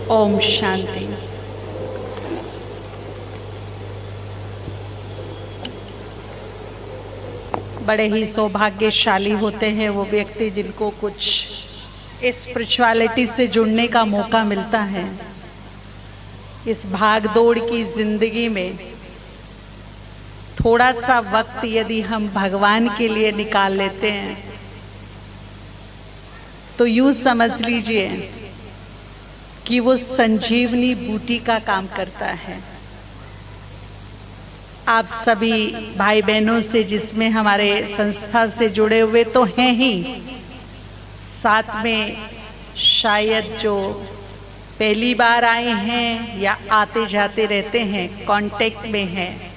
ओम शांति। बड़े ही सौभाग्यशाली होते हैं वो व्यक्ति जिनको कुछ स्पिरिचुअलिटी से जुड़ने का मौका मिलता है। इस भागदौड़ की जिंदगी में थोड़ा सा वक्त यदि हम भगवान के लिए निकाल लेते हैं तो यूं समझ लीजिए कि वो संजीवनी बूटी का काम करता है। आप सभी भाई बहनों से जिसमें हमारे संस्था से जुड़े हुए तो हैं ही, साथ में शायद जो पहली बार आए हैं या आते जाते रहते हैं, कांटेक्ट में हैं,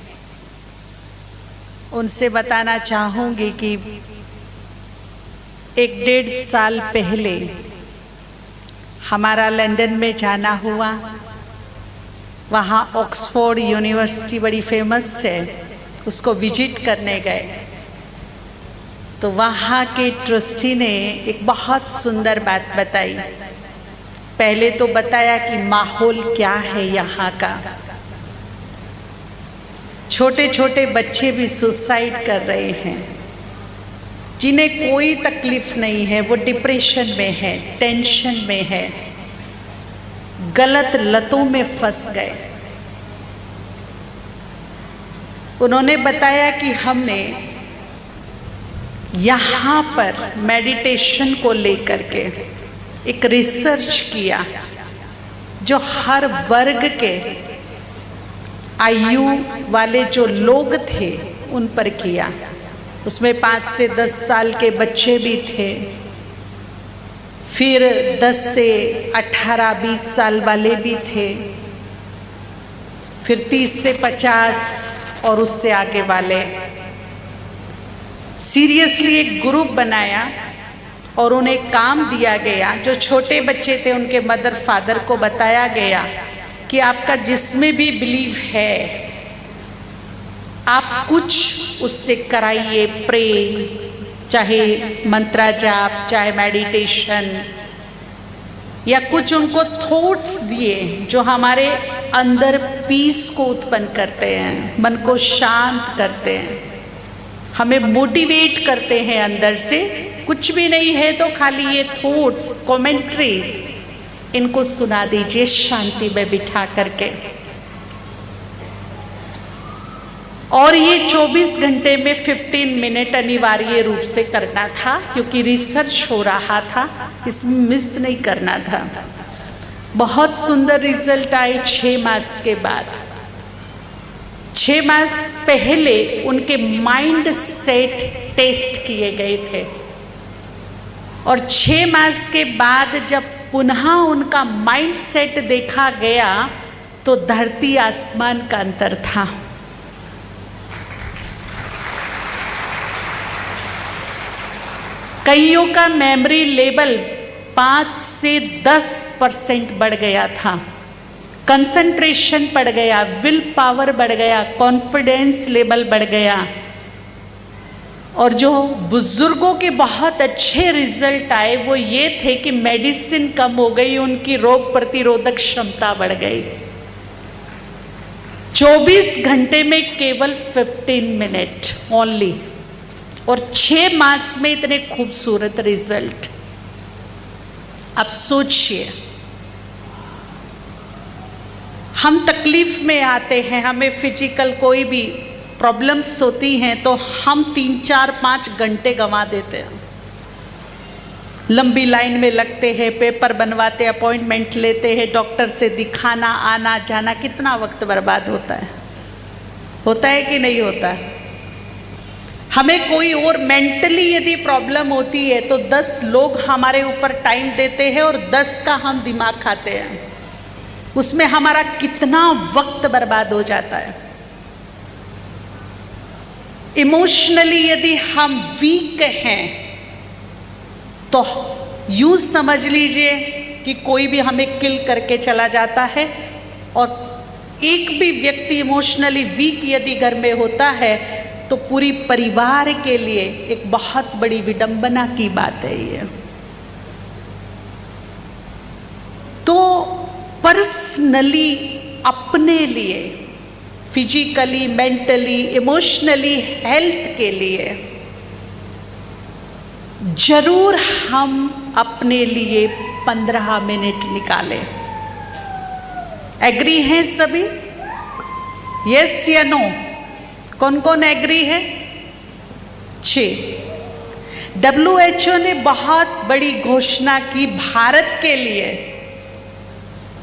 उनसे बताना चाहूँगी कि 1-1.5 साल पहले हमारा लंदन में जाना हुआ। वहाँ ऑक्सफोर्ड यूनिवर्सिटी बड़ी फेमस है, उसको विजिट करने गए तो वहाँ के ट्रस्टी ने एक बहुत सुंदर बात बताई। पहले तो बताया कि माहौल क्या है यहाँ का। छोटे छोटे बच्चे भी सुसाइड कर रहे हैं, जिन्हें कोई तकलीफ नहीं है, वो डिप्रेशन में है, टेंशन में है, गलत लतों में फंस गए। उन्होंने बताया कि हमने यहाँ पर मेडिटेशन को लेकर के एक रिसर्च किया जो हर वर्ग के आयु वाले जो लोग थे उन पर किया। उसमें 5 से 10 साल के बच्चे भी थे, फिर 10 से 18-20 साल वाले भी थे, फिर 30 से 50 और उससे आगे वाले। सीरियसली एक ग्रुप बनाया और उन्हें काम दिया गया। जो छोटे बच्चे थे उनके मदर फादर को बताया गया कि आपका जिसमें भी बिलीव है आप कुछ उससे कराइए, प्रे, चाहे मंत्रा जाप, चाहे मेडिटेशन, या कुछ उनको थॉट्स दिए जो हमारे अंदर पीस को उत्पन्न करते हैं, मन को शांत करते हैं, हमें मोटिवेट करते हैं अंदर से। कुछ भी नहीं है तो खाली ये थॉट्स, कमेंट्री, इनको सुना दीजिए शांति में बिठा करके। और ये 24 घंटे में 15 मिनट अनिवार्य रूप से करना था, क्योंकि रिसर्च हो रहा था, इसमें मिस नहीं करना था। बहुत सुंदर रिजल्ट आए 6 मास के बाद। 6 मास पहले उनके माइंड सेट टेस्ट किए गए थे और 6 मास के बाद जब पुनः उनका माइंड सेट देखा गया तो धरती आसमान का अंतर था। कईयों का मेमोरी लेवल 5 से 10% बढ़ गया था, कंसंट्रेशन बढ़ गया, विल पावर बढ़ गया, कॉन्फिडेंस लेवल बढ़ गया। और जो बुजुर्गों के बहुत अच्छे रिजल्ट आए वो ये थे कि मेडिसिन कम हो गई, उनकी रोग प्रतिरोधक क्षमता बढ़ गई। 24 घंटे में केवल 15 मिनट ओनली, और 6 मास में इतने खूबसूरत रिजल्ट। अब सोचिए, हम तकलीफ में आते हैं, हमें फिजिकल कोई भी प्रॉब्लम्स होती हैं तो हम 3, 4, 5 घंटे गंवा देते हैं, लंबी लाइन में लगते हैं, पेपर बनवाते, अपॉइंटमेंट लेते हैं, डॉक्टर से दिखाना, आना जाना, कितना वक्त बर्बाद होता है कि नहीं होता है? हमें कोई और मेंटली यदि प्रॉब्लम होती है तो 10 लोग हमारे ऊपर टाइम देते हैं और 10 का हम दिमाग खाते हैं, उसमें हमारा कितना वक्त बर्बाद हो जाता है। इमोशनली यदि हम वीक हैं तो यूं समझ लीजिए कि कोई भी हमें किल करके चला जाता है। और एक भी व्यक्ति इमोशनली वीक यदि घर में होता है तो पूरी परिवार के लिए एक बहुत बड़ी विडंबना की बात है ये। तो पर्सनली अपने लिए, फिजिकली, मेंटली, इमोशनली हेल्थ के लिए जरूर हम अपने लिए 15 मिनट निकालें। एग्री हैं सभी? यस या नो? कौन कौन एग्री है? 6। WHO ने बहुत बड़ी घोषणा की भारत के लिए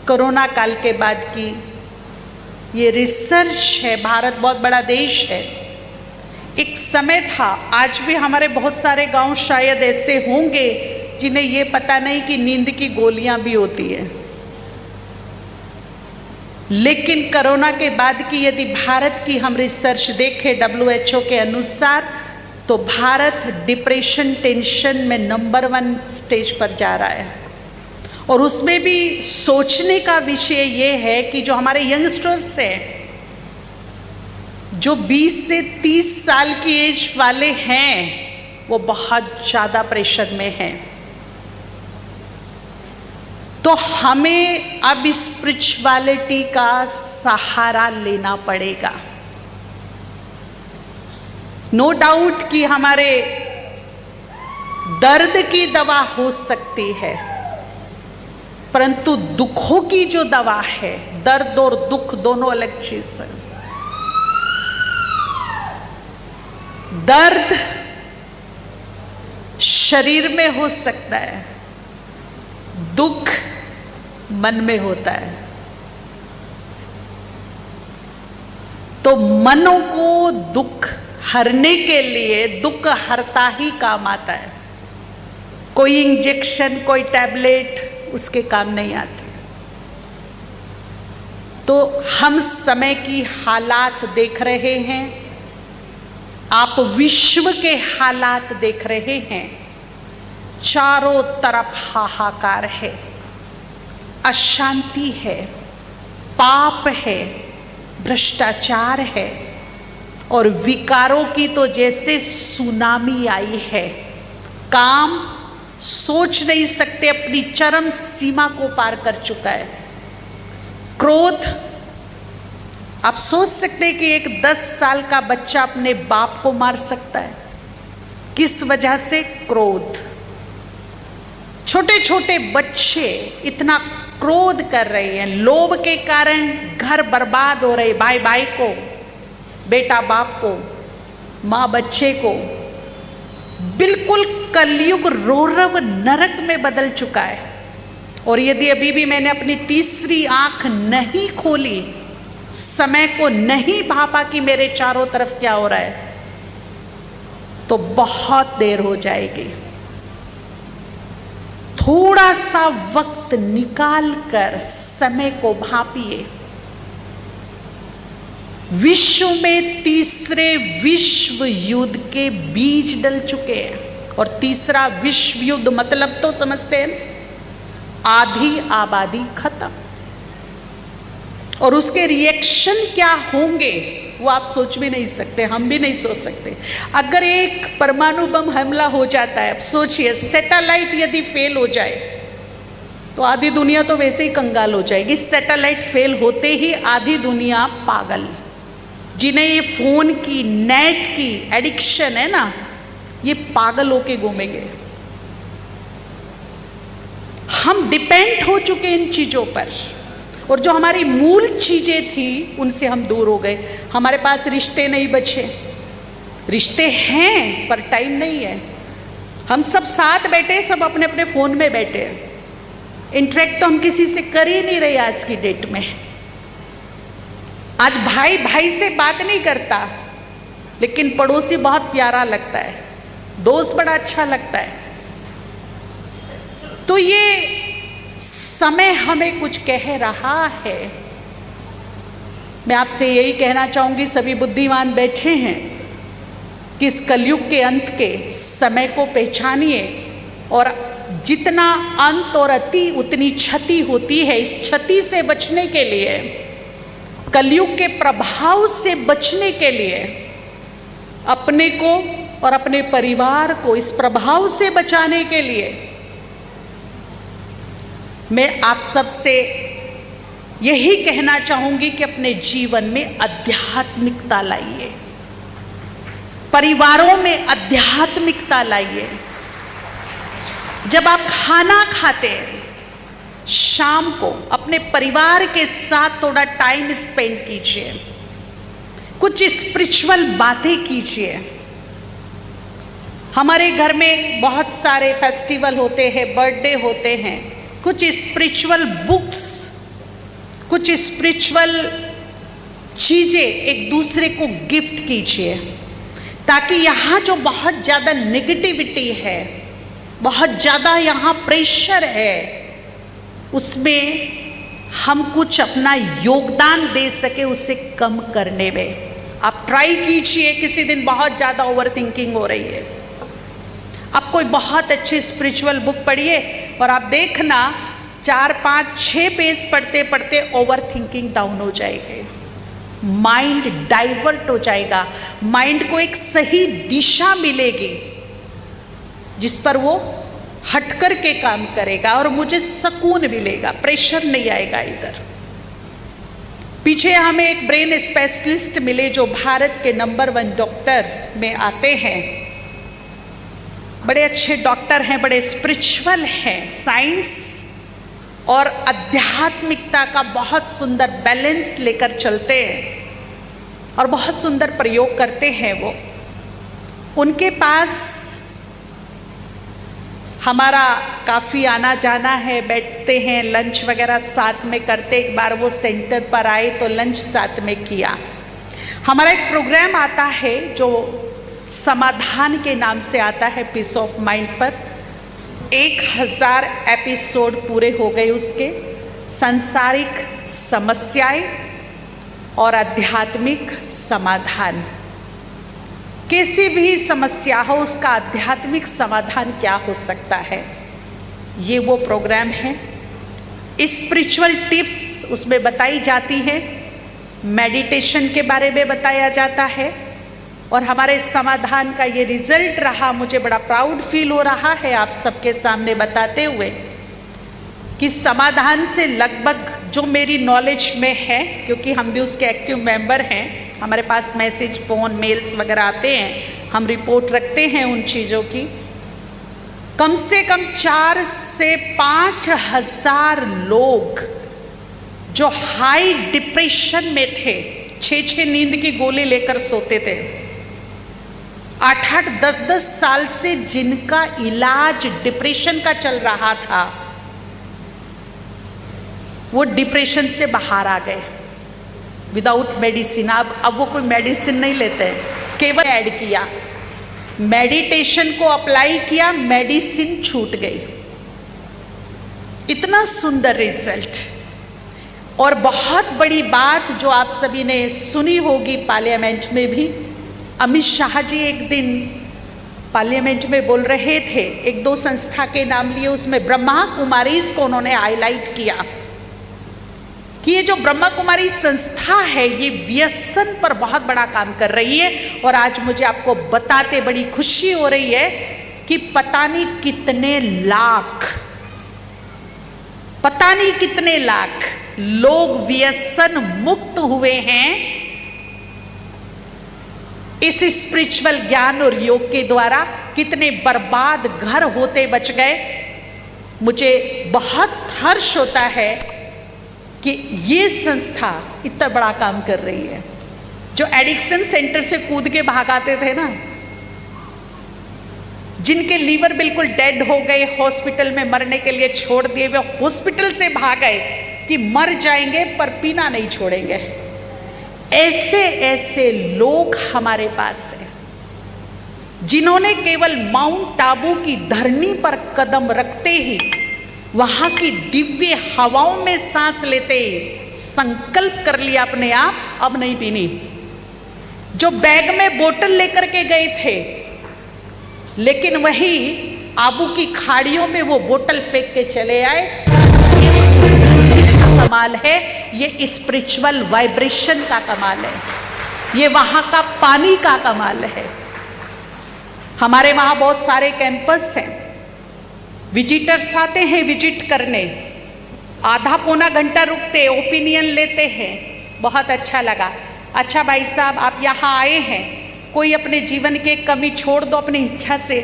कोरोना काल के बाद की। ये रिसर्च है, भारत बहुत बड़ा देश है। एक समय था, आज भी हमारे बहुत सारे गांव शायद ऐसे होंगे जिन्हें ये पता नहीं कि नींद की गोलियां भी होती है। लेकिन कोरोना के बाद की यदि भारत की हम रिसर्च देखें WHO के अनुसार, तो भारत डिप्रेशन, टेंशन में नंबर 1 स्टेज पर जा रहा है। और उसमें भी सोचने का विषय ये है कि जो हमारे यंगस्टर्स हैं, जो 20 से 30 साल की एज वाले हैं, वो बहुत ज़्यादा प्रेशर में हैं। तो हमें अब स्पिरिचुअलिटी का सहारा लेना पड़ेगा। नो डाउट कि हमारे दर्द की दवा हो सकती है, परंतु दुखों की जो दवा है, दर्द और दुख दोनों अलग चीज है। दर्द शरीर में हो सकता है, दुख मन में होता है। तो मनो को दुख हरने के लिए दुख हरता ही काम आता है। कोई इंजेक्शन, कोई टैबलेट उसके काम नहीं आते। तो हम समय की हालात देख रहे हैं, आप विश्व के हालात देख रहे हैं। चारों तरफ हाहाकार है, अशांति है, पाप है, भ्रष्टाचार है और विकारों की तो जैसे सुनामी आई है। काम सोच नहीं सकते, अपनी चरम सीमा को पार कर चुका है। क्रोध, आप सोच सकते हैं कि एक 10 साल का बच्चा अपने बाप को मार सकता है। किस वजह से? क्रोध। छोटे छोटे बच्चे इतना क्रोध कर रहे हैं, लोभ के कारण घर बर्बाद हो रहे, भाई भाई को, बेटा बाप को, माँ बच्चे को। बिल्कुल कलयुग रौरव नरक में बदल चुका है। और यदि अभी भी मैंने अपनी तीसरी आंख नहीं खोली, समय को नहीं भापा कि मेरे चारों तरफ क्या हो रहा है, तो बहुत देर हो जाएगी। थोड़ा सा वक्त निकाल कर समय को भापिए। विश्व में तीसरे विश्व युद्ध के बीज डल चुके हैं। और तीसरा विश्व युद्ध मतलब तो समझते हैं, आधी आबादी खत्म। और उसके रिएक्शन क्या होंगे वो आप सोच भी नहीं सकते, हम भी नहीं सोच सकते। अगर एक परमाणु बम हमला हो जाता है, अब सोचिए सैटेलाइट यदि फेल हो जाए तो आधी दुनिया तो वैसे ही कंगाल हो जाएगी। सैटेलाइट फेल होते ही आधी दुनिया पागल, जिन्हें ये फोन की, नेट की एडिक्शन है ना, ये पागल होके घूमेंगे। हम डिपेंड हो चुके इन चीजों पर, और जो हमारी मूल चीजें थी उनसे हम दूर हो गए। हमारे पास रिश्ते नहीं बचे। रिश्ते हैं पर टाइम नहीं है। हम सब साथ बैठे, सब अपने अपने फोन में बैठे हैं। इंटरेक्ट तो हम किसी से कर ही नहीं रहे आज की डेट में। आज भाई भाई से बात नहीं करता, लेकिन पड़ोसी बहुत प्यारा लगता है, दोस्त बड़ा अच्छा लगता है। तो ये समय हमें कुछ कह रहा है। मैं आपसे यही कहना चाहूंगी, सभी बुद्धिमान बैठे हैं, कि इस कलयुग के अंत के समय को पहचानिए। और जितना अंत और अति उतनी क्षति होती है। इस क्षति से बचने के लिए, कलयुग के प्रभाव से बचने के लिए, अपने को और अपने परिवार को इस प्रभाव से बचाने के लिए मैं आप सबसे यही कहना चाहूंगी कि अपने जीवन में आध्यात्मिकता लाइए, परिवारों में आध्यात्मिकता लाइए। जब आप खाना खाते हैं शाम को अपने परिवार के साथ थोड़ा टाइम स्पेंड कीजिए, कुछ स्पिरिचुअल बातें कीजिए। हमारे घर में बहुत सारे फेस्टिवल होते हैं, बर्थडे होते हैं, कुछ स्पिरिचुअल बुक्स, कुछ स्पिरिचुअल चीजें एक दूसरे को गिफ्ट कीजिए, ताकि यहाँ जो बहुत ज़्यादा नेगेटिविटी है, बहुत ज़्यादा यहाँ प्रेशर है, उसमें हम कुछ अपना योगदान दे सके उसे कम करने में। आप ट्राई कीजिए, किसी दिन बहुत ज़्यादा ओवर थिंकिंग हो रही है, आप कोई बहुत अच्छी स्पिरिचुअल बुक पढ़िए और आप देखना 4, 5, 6 पेज पढ़ते पढ़ते ओवर थिंकिंग डाउन हो जाएगी, माइंड डाइवर्ट हो जाएगा, माइंड को एक सही दिशा मिलेगी जिस पर वो हटकर के काम करेगा और मुझे सुकून मिलेगा, प्रेशर नहीं आएगा इधर। पीछे हमें एक ब्रेन स्पेशलिस्ट मिले जो भारत के नंबर 1 डॉक्टर में आते हैं, बड़े अच्छे डॉक्टर हैं, बड़े स्पिरिचुअल हैं, साइंस और आध्यात्मिकता का बहुत सुंदर बैलेंस लेकर चलते हैं और बहुत सुंदर प्रयोग करते हैं वो। उनके पास हमारा काफ़ी आना जाना है, बैठते हैं, लंच वगैरह साथ में करते। एक बार वो सेंटर पर आए तो लंच साथ में किया। हमारा एक प्रोग्राम आता है जो समाधान के नाम से आता है, पीस ऑफ माइंड पर। 1000 एपिसोड पूरे हो गए उसके। सांसारिक समस्याएं और आध्यात्मिक समाधान। किसी भी समस्या हो उसका आध्यात्मिक समाधान क्या हो सकता है, ये वो प्रोग्राम है। स्पिरिचुअल टिप्स उसमें बताई जाती हैं, मेडिटेशन के बारे में बताया जाता है और हमारे समाधान का ये रिजल्ट रहा। मुझे बड़ा प्राउड फील हो रहा है आप सबके सामने बताते हुए कि समाधान से लगभग जो मेरी नॉलेज में है, क्योंकि हम भी उसके एक्टिव मेंबर हैं, हमारे पास मैसेज, फ़ोन, मेल्स वगैरह आते हैं, हम रिपोर्ट रखते हैं उन चीज़ों की। कम से कम 4 से 5 हजार लोग जो हाई डिप्रेशन में थे, 6 नींद की गोली लेकर सोते थे, 8 10 साल से जिनका इलाज डिप्रेशन का चल रहा था, वो डिप्रेशन से बाहर आ गए विदाउट मेडिसिन। अब वो कोई मेडिसिन नहीं लेते हैं, केवल ऐड किया, मेडिटेशन को अप्लाई किया, मेडिसिन छूट गई। इतना सुंदर रिजल्ट। और बहुत बड़ी बात जो आप सभी ने सुनी होगी पार्लियामेंट में भी, अमित शाह जी एक दिन पार्लियामेंट में बोल रहे थे, 1-2 संस्था के नाम लिए, उसमें ब्रह्मा कुमारीज को उन्होंने हाईलाइट किया कि ये जो ब्रह्मा कुमारी संस्था है ये व्यसन पर बहुत बड़ा काम कर रही है। और आज मुझे आपको बताते बड़ी खुशी हो रही है कि पता नहीं कितने लाख लोग व्यसन मुक्त हुए हैं इस स्पिरिचुअल ज्ञान और योग के द्वारा। कितने बर्बाद घर होते बच गए। मुझे बहुत हर्ष होता है कि ये संस्था इतना बड़ा काम कर रही है। जो एडिक्शन सेंटर से कूद के भागाते थे ना, जिनके लीवर बिल्कुल डेड हो गए, हॉस्पिटल में मरने के लिए छोड़ दिए, वे हॉस्पिटल से भाग गए कि मर जाएंगे पर पीना नहीं छोड़ेंगे। ऐसे ऐसे लोग हमारे पास हैं जिन्होंने केवल माउंट आबू की धरनी पर कदम रखते ही, वहां की दिव्य हवाओं में सांस लेते ही संकल्प कर लिया अपने आप, अब नहीं पीनी। जो बैग में बोतल लेकर के गए थे, लेकिन वही आबू की खाड़ियों में वो बोतल फेंक के चले आए। कमाल है, ये स्पिरिचुअल वाइब्रेशन का कमाल है, ये वहां का पानी का कमाल है। हमारे वहां बहुत सारे कैंपस हैं, विजिटर्स आते हैं विजिट करने, आधा पौना घंटा रुकते, ओपिनियन लेते हैं, बहुत अच्छा लगा। अच्छा भाई साहब, आप यहाँ आए हैं, कोई अपने जीवन की कमी छोड़ दो अपनी इच्छा से।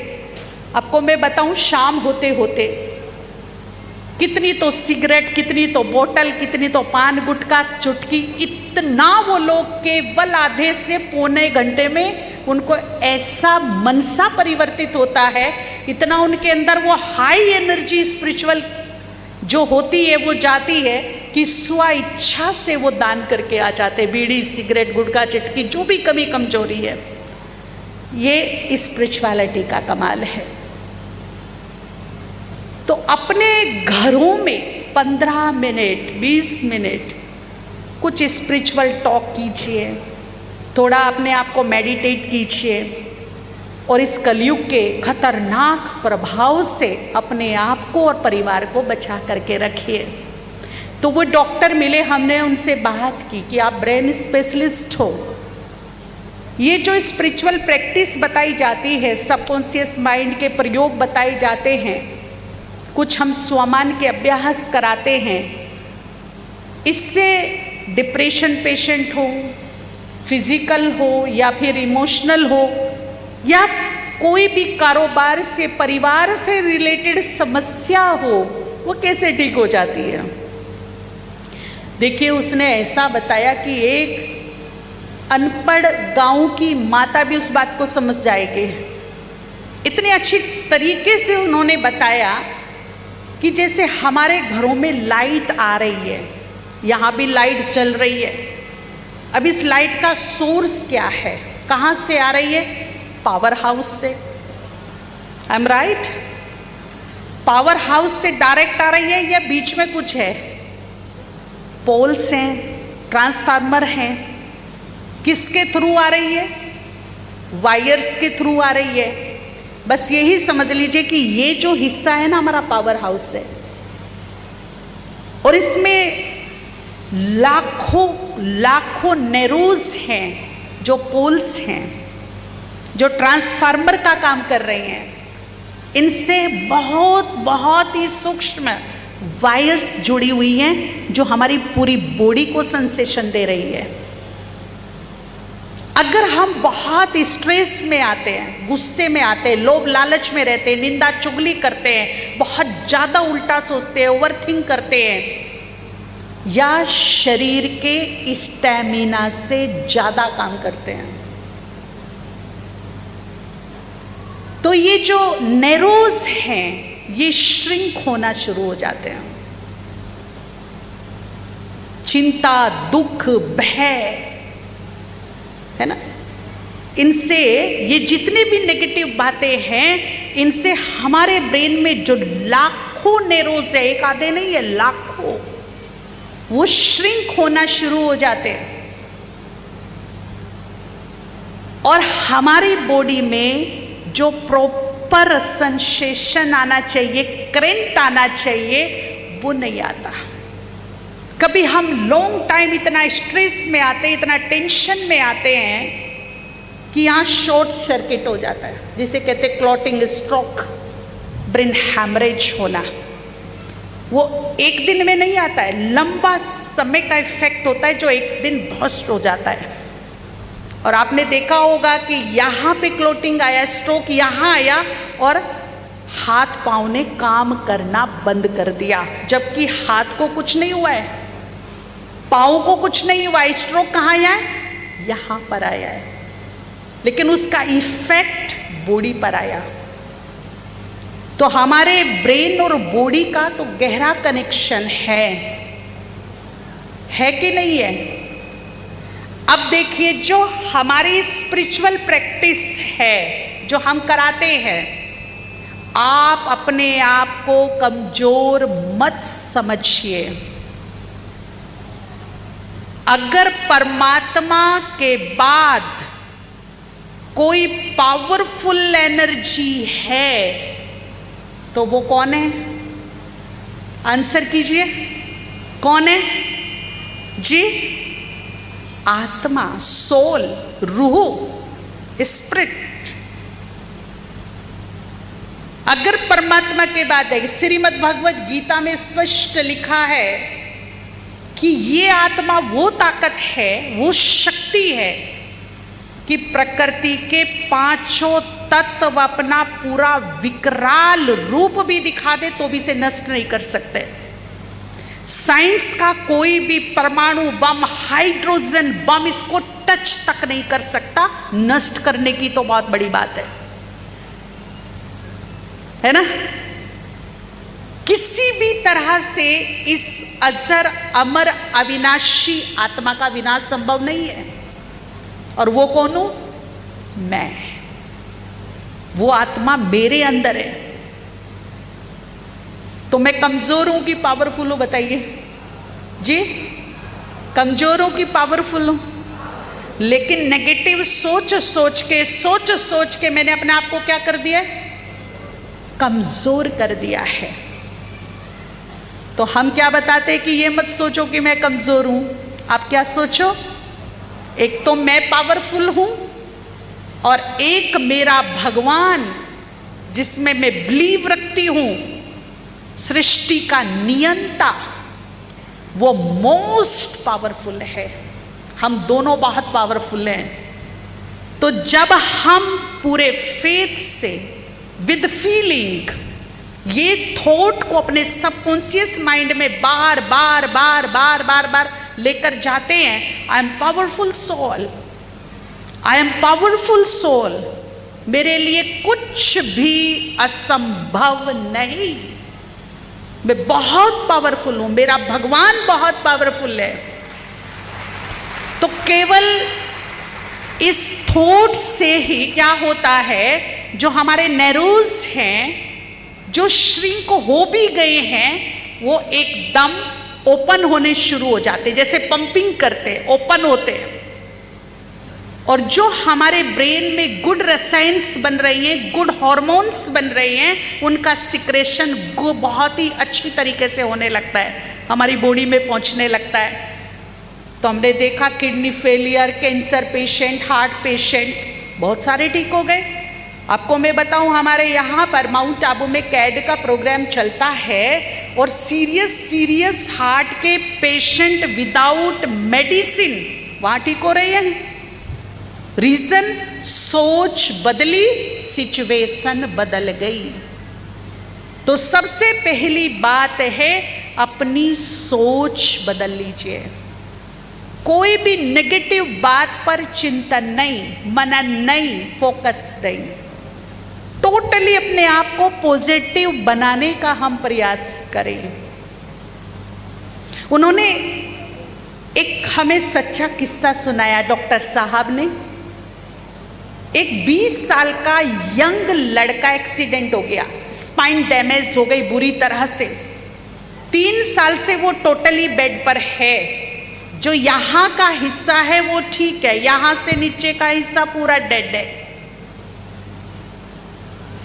आपको मैं बताऊं, शाम होते होते कितनी तो सिगरेट, कितनी तो बोतल, कितनी तो पान गुटखा चुटकी, इतना वो लोग केवल आधे से पौने घंटे में उनको ऐसा मनसा परिवर्तित होता है, इतना उनके अंदर वो हाई एनर्जी स्पिरिचुअल जो होती है वो जाती है कि स्व इच्छा से वो दान करके आ जाते। बीड़ी, सिगरेट, गुटखा चिटकी, जो भी कमी कमजोरी है, ये स्पिरिचुअलिटी का कमाल है। तो अपने घरों में 15 मिनट 20 मिनट कुछ स्पिरिचुअल टॉक कीजिए, थोड़ा अपने आप को मेडिटेट कीजिए और इस कलयुग के खतरनाक प्रभाव से अपने आप को और परिवार को बचा करके रखिए। तो वो डॉक्टर मिले, हमने उनसे बात की कि आप ब्रेन स्पेशलिस्ट हो, ये जो स्पिरिचुअल प्रैक्टिस बताई जाती है, सबकॉन्शियस माइंड के प्रयोग बताए जाते हैं, कुछ हम स्वमान के अभ्यास कराते हैं, इससे डिप्रेशन पेशेंट हो, फिजिकल हो या फिर इमोशनल हो या कोई भी कारोबार से, परिवार से रिलेटेड समस्या हो, वो कैसे ठीक हो जाती है। देखिए, उसने ऐसा बताया कि एक अनपढ़ गांव की माता भी उस बात को समझ जाएगी। इतने अच्छी तरीके से उन्होंने बताया कि जैसे हमारे घरों में लाइट आ रही है, यहाँ भी लाइट चल रही है, अब इस लाइट का सोर्स क्या है, कहाँ से आ रही है? पावर हाउस से। I am right? Power house से डायरेक्ट आ रही है या बीच में कुछ है? पोल्स हैं, ट्रांसफार्मर हैं, किसके थ्रू आ रही है? वायर्स के थ्रू आ रही है। बस यही समझ लीजिए कि ये जो हिस्सा है ना, हमारा पावर हाउस है, और इसमें लाखों लाखों नेरोज हैं, जो पोल्स हैं, जो ट्रांसफार्मर का काम कर रहे हैं। इनसे बहुत बहुत ही सूक्ष्म वायर्स जुड़ी हुई हैं, जो हमारी पूरी बॉडी को सेंसेशन दे रही है। अगर हम बहुत स्ट्रेस में आते हैं, गुस्से में आते हैं, लोभ लालच में रहते हैं, निंदा चुगली करते हैं, बहुत ज़्यादा उल्टा सोचते हैं, ओवरथिंक करते हैं, या शरीर के स्टैमिना से ज़्यादा काम करते हैं, तो ये जो नेरोज हैं, ये श्रिंक होना शुरू हो जाते हैं। चिंता, दुख, भय, है ना, इनसे ये जितने भी नेगेटिव बातें हैं, इनसे हमारे ब्रेन में जो लाखों नेरोज है, एक आधे नहीं है, लाखों, वो श्रिंक होना शुरू हो जाते हैं। और हमारी बॉडी में जो प्रॉपर सेंसेशन आना चाहिए, करंट आना चाहिए, वो नहीं आता। कभी हम लॉन्ग टाइम इतना स्ट्रेस में आते हैं, इतना टेंशन में आते हैं कि यहाँ शॉर्ट सर्किट हो जाता है, जिसे कहते हैं क्लॉटिंग, स्ट्रोक, ब्रेन हैमरेज होना। वो एक दिन में नहीं आता है, लंबा समय का इफेक्ट होता है, जो एक दिन बस्ट हो जाता है। और आपने देखा होगा कि यहाँ पे क्लॉटिंग आया, स्ट्रोक यहाँ आया, और हाथ पाँव ने काम करना बंद कर दिया, जबकि हाथ को कुछ नहीं हुआ है, पाँव को कुछ नहीं हुआ। स्ट्रोक कहाँ आया है? यहाँ पर आया है, लेकिन उसका इफेक्ट बॉडी पर आया। तो हमारे ब्रेन और बॉडी का तो गहरा कनेक्शन है कि नहीं है? अब देखिए, जो हमारी स्पिरिचुअल प्रैक्टिस है, जो हम कराते हैं, आप अपने आप को कमजोर मत समझिए। अगर परमात्मा के बाद कोई पावरफुल एनर्जी है तो वो कौन है? आंसर कीजिए, कौन है जी? आत्मा, सोल, रूह, स्पिरिट। अगर परमात्मा के बाद है, श्रीमद् भगवत गीता में स्पष्ट लिखा है कि ये आत्मा वो ताकत है, वो शक्ति है कि प्रकृति के पांचों तत्व अपना पूरा विकराल रूप भी दिखा दे तो भी इसे नष्ट नहीं कर सकते। साइंस का कोई भी परमाणु बम, हाइड्रोजन बम इसको टच तक नहीं कर सकता। नष्ट करने की तो बहुत बड़ी बात है ना। किसी भी तरह से इस अजर अमर अविनाशी आत्मा का विनाश संभव नहीं है। और वो कौन हूं? मैं। वो आत्मा मेरे अंदर है। तो मैं कमजोर हूं कि पावरफुल हूं? बताइए जी। कमजोर हूं कि पावरफुल हूं? लेकिन नेगेटिव सोच सोच के मैंने अपने आप को क्या कर दिया है? कमजोर कर दिया है। तो हम क्या बताते हैं कि ये मत सोचो कि मैं कमजोर हूं। आप क्या सोचो? एक तो मैं पावरफुल हूं और एक मेरा भगवान जिसमें मैं बिलीव रखती हूं, सृष्टि का नियंता, वो मोस्ट पावरफुल है। हम दोनों बहुत पावरफुल हैं। तो जब हम पूरे फेथ से विद फीलिंग ये थॉट को अपने सबकॉन्शियस माइंड में बार बार लेकर जाते हैं, I am powerful soul, I am powerful soul, मेरे लिए कुछ भी असंभव नहीं, मैं बहुत पावरफुल हूं, मेरा भगवान बहुत पावरफुल है। तो केवल इस थॉट से ही क्या होता है, जो हमारे नैरोज हैं, जो श्रिंक हो भी गए हैं, वो एकदम ओपन होने शुरू हो जाते, जैसे पंपिंग करते, ओपन होते हैं। और जो हमारे ब्रेन में गुड रसायंस बन रही हैं, गुड हार्मोन्स बन रही हैं, उनका सिक्रेशन बहुत ही अच्छी तरीके से होने लगता है, हमारी बॉडी में पहुंचने लगता है। तो हमने देखा kidney failure, cancer patient, heart patient बहुत सारे ठीक हो गए। आपको मैं बताऊं, हमारे यहाँ पर माउंट आबू में कैड का प्रोग्राम चलता है और सीरियस हार्ट के पेशेंट विदाउट मेडिसिन वहाँ ठीक हो रहे हैं। रीजन, सोच बदली, सिचुएशन बदल गई। तो सबसे पहली बात है अपनी सोच बदल लीजिए। कोई भी नेगेटिव बात पर चिंतन नहीं, मनन नहीं, फोकस नहीं, टोटली अपने आप को पॉजिटिव बनाने का हम प्रयास करें। उन्होंने एक हमें सच्चा किस्सा सुनाया डॉक्टर साहब ने। एक 20 साल का यंग लड़का एक्सीडेंट हो गया, स्पाइन डैमेज हो गई बुरी तरह से। 3 साल से वो टोटली बेड पर है। जो यहाँ का हिस्सा है वो ठीक है, यहाँ से नीचे का हिस्सा पूरा डेड है।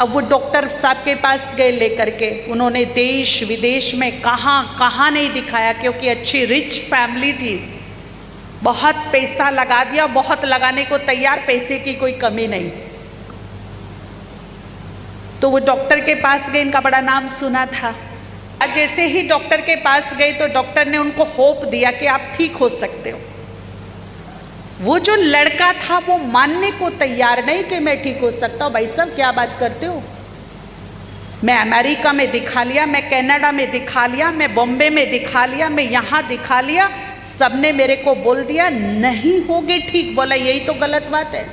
अब वो डॉक्टर साहब के पास गए लेकर के, उन्होंने देश विदेश में कहाँ नहीं दिखाया, क्योंकि अच्छी रिच फैमिली थी, बहुत पैसा लगा दिया, बहुत लगाने को तैयार, पैसे की कोई कमी नहीं। तो वो डॉक्टर के पास गए, इनका बड़ा नाम सुना था। जैसे ही डॉक्टर के पास गए तो डॉक्टर ने उनको होप दिया कि आप ठीक हो सकते हो। वो जो लड़का था वो मानने को तैयार नहीं कि मैं ठीक हो सकता हूँ। भाई साहब क्या बात करते हो, मैं अमेरिका में दिखा लिया, मैं कनाडा में दिखा लिया, मैं बॉम्बे में दिखा लिया, मैं यहाँ दिखा लिया, सबने मेरे को बोल दिया नहीं होगे ठीक। बोला यही तो गलत बात है।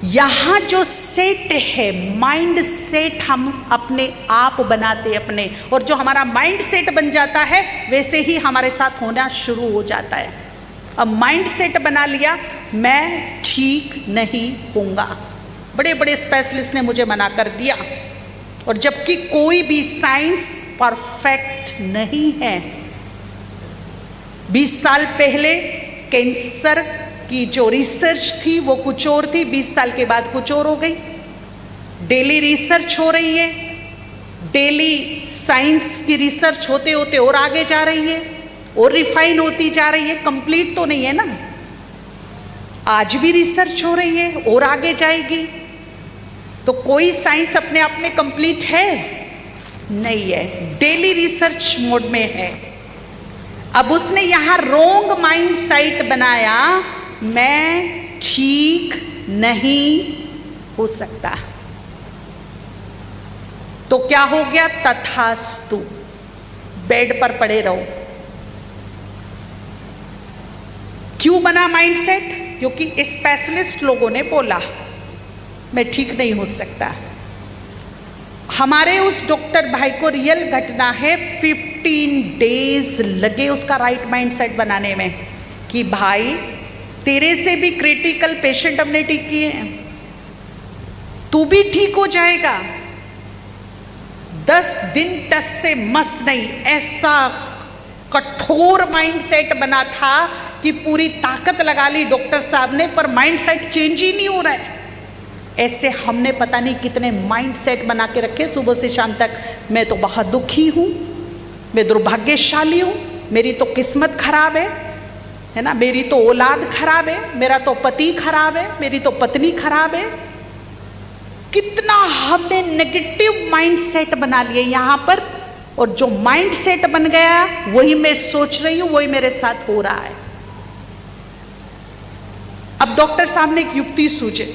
यहाँ जो सेट है, माइंड सेट हम अपने आप बनाते अपने, और जो हमारा माइंड सेट बन जाता है वैसे ही हमारे साथ होना शुरू हो जाता है। अब माइंड सेट बना लिया मैं ठीक नहीं होऊंगा, बड़े बड़े स्पेशलिस्ट ने मुझे मना कर दिया, और जबकि कोई भी साइंस परफेक्ट नहीं है। 20 साल पहले कैंसर की जो रिसर्च थी वो कुछ और थी, 20 साल के बाद कुछ और हो गई। डेली रिसर्च हो रही है, डेली साइंस की रिसर्च होते होते और आगे जा रही है और रिफाइन होती जा रही है, कंप्लीट तो नहीं है ना। आज भी रिसर्च हो रही है और आगे जाएगी। तो कोई साइंस अपने आप में कंप्लीट है नहीं है, डेली रिसर्च मोड में है। अब उसने यहां रोंग माइंड सेट बनाया, मैं ठीक नहीं हो सकता। तो क्या हो गया, तथास्तु, बेड पर पड़े रहो। क्यों बना माइंडसेट? क्योंकि स्पेशलिस्ट लोगों ने बोला मैं ठीक नहीं हो सकता। हमारे उस डॉक्टर भाई को रियल घटना है, 15 डेज लगे उसका राइट माइंडसेट बनाने में कि भाई तेरे से भी क्रिटिकल पेशेंट हमने ठीक किए हैं, तू भी ठीक हो जाएगा। 10 दिन टस से मस नहीं, ऐसा कठोर माइंडसेट बना था कि पूरी ताकत लगा ली डॉक्टर साहब ने, पर माइंडसेट चेंज ही नहीं हो रहा है। ऐसे हमने पता नहीं कितने माइंडसेट बना के रखे सुबह से शाम तक। मैं तो बहुत दुखी हूँ, मैं दुर्भाग्यशाली हूँ, मेरी तो किस्मत खराब है ना, मेरी तो औलाद खराब है, मेरा तो पति खराब है, मेरी तो पत्नी खराब है। कितना हमने नेगेटिव माइंडसेट बना लिए यहाँ पर, और जो माइंडसेट बन गया वही मैं सोच रही हूँ, वही मेरे साथ हो रहा है। अब डॉक्टर साहब ने एक युक्ति सूझे,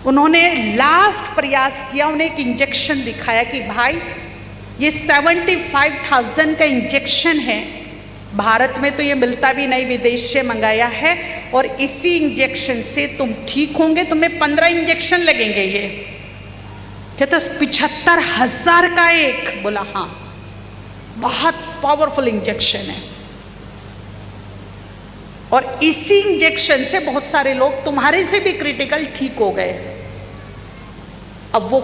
उन्होंने लास्ट प्रयास किया, उन्हें एक इंजेक्शन दिखाया कि भाई ये 75,000 का इंजेक्शन है, भारत में तो ये मिलता भी नहीं, विदेश से मंगाया है, और इसी इंजेक्शन से तुम ठीक होंगे, तुम्हें 15 इंजेक्शन लगेंगे। ये कहते 75,000 का एक। बोला हाँ, बहुत पावरफुल इंजेक्शन है, और इसी इंजेक्शन से बहुत सारे लोग तुम्हारे से भी क्रिटिकल ठीक हो गए। अब वो